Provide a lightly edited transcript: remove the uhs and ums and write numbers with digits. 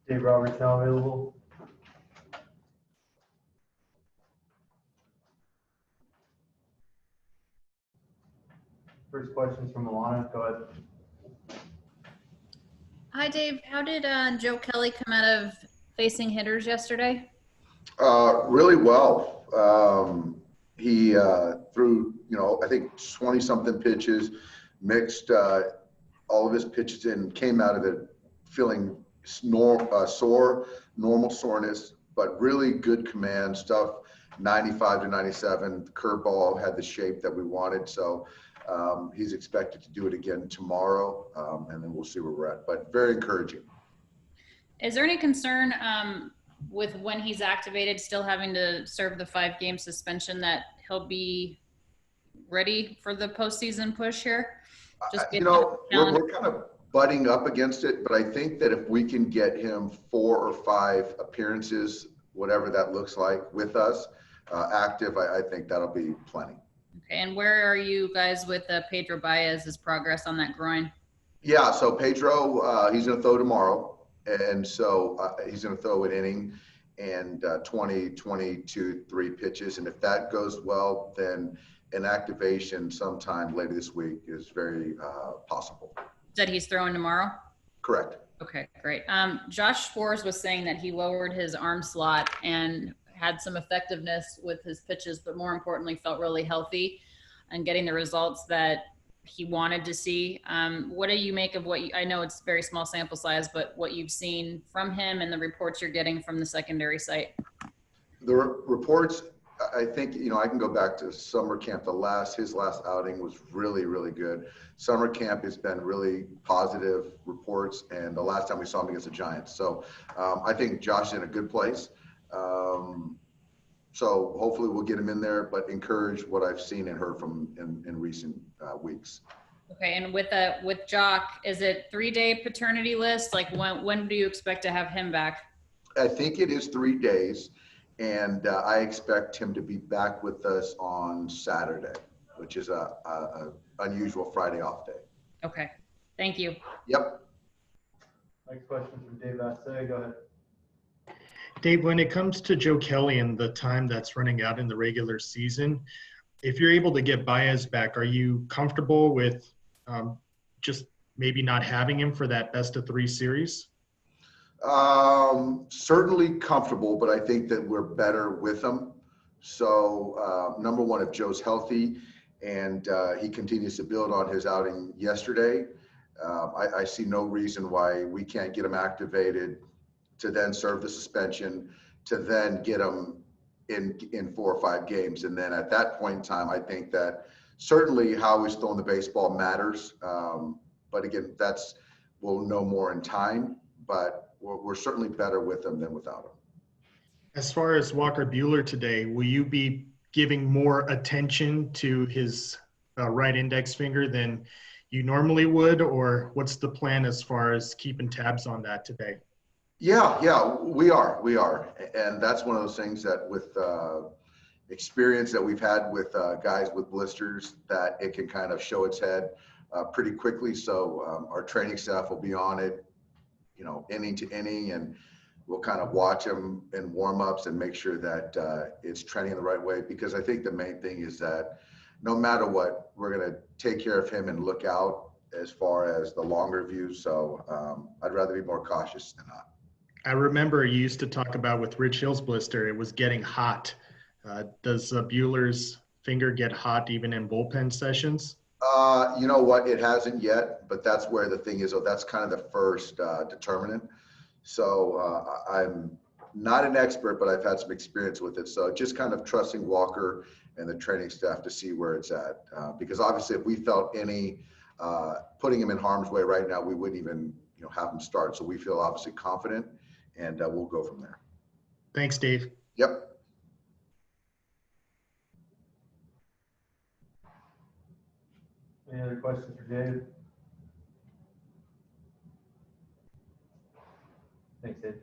Dave Roberts now available. First question's from Alana. Go ahead. Hi, Dave. How did Joe Kelly come out of facing hitters yesterday? Really well. He threw, I think 20-something pitches, mixed all of his pitches in, came out of it feeling sore, normal soreness, but really good command stuff, 95 to 97. Curveball had the shape that we wanted. So he's expected to do it again tomorrow, and then we'll see where we're at. But very encouraging. Is there any concern with when he's activated, still having to serve the 5-game suspension, that he'll be ready for the postseason push here? We're kind of butting up against it, but I think that if we can get him 4 or 5 appearances, whatever that looks like, with us active, I think that'll be plenty. Okay, and where are you guys with Pedro Báez's progress on that groin? Yeah, so Pedro, he's going to throw tomorrow, and so he's going to throw an inning and 20, 22, 3 pitches, and if that goes well, then an activation sometime later this week is very possible. Said he's throwing tomorrow? Correct. Okay, great. Josh Sborz was saying that he lowered his arm slot and had some effectiveness with his pitches, but more importantly, felt really healthy and getting the results that he wanted to see. What do you make of I know it's very small sample size, but what you've seen from him and the reports you're getting from the secondary site? The reports, I think, I can go back to summer camp. His last outing was really, really good. Summer camp has been really positive reports, and the last time we saw him against the Giants. So I think Josh is in a good place. So hopefully we'll get him in there, but encourage what I've seen and heard from in recent weeks. Okay, and with Joc, is it 3-day paternity list? Like when do you expect to have him back? I think it is 3 days, and I expect him to be back with us on Saturday, which is a unusual Friday off day. Okay, thank you. Yep. Next question from Dbacks. Go ahead. Dave, when it comes to Joe Kelly and the time that's running out in the regular season, if you're able to get Báez back, are you comfortable with just maybe not having him for that best-of-3 series? Certainly comfortable, but I think that we're better with him. So number one, if Joe's healthy and he continues to build on his outing yesterday, I see no reason why we can't get him activated to then serve the suspension, to then get him in 4 or 5 games. And then at that point in time, I think that certainly how he's throwing the baseball matters. But again, we'll know more in time, but we're certainly better with him than without him. As far as Walker Buehler today, will you be giving more attention to his right index finger than you normally would, or what's the plan as far as keeping tabs on that today? Yeah, we are. And that's one of those things that with experience that we've had with guys with blisters, that it can kind of show its head pretty quickly. So our training staff will be on it, inning to inning, and we'll kind of watch them in warm-ups and make sure that it's trending the right way. Because I think the main thing is that no matter what, we're going to take care of him and look out as far as the longer view. So I'd rather be more cautious than not. I remember you used to talk about with Rich Hill's blister, it was getting hot. Does Buehler's finger get hot even in bullpen sessions? You know what? It hasn't yet, but that's where the thing is. So that's kind of the first determinant. So I'm not an expert, but I've had some experience with it. So just kind of trusting Walker and the training staff to see where it's at. Because obviously if we felt any putting him in harm's way right now, we wouldn't even have him start. So we feel obviously confident, and we'll go from there. Thanks, Dave. Yep. Any other questions for Dave? Thanks, Dave.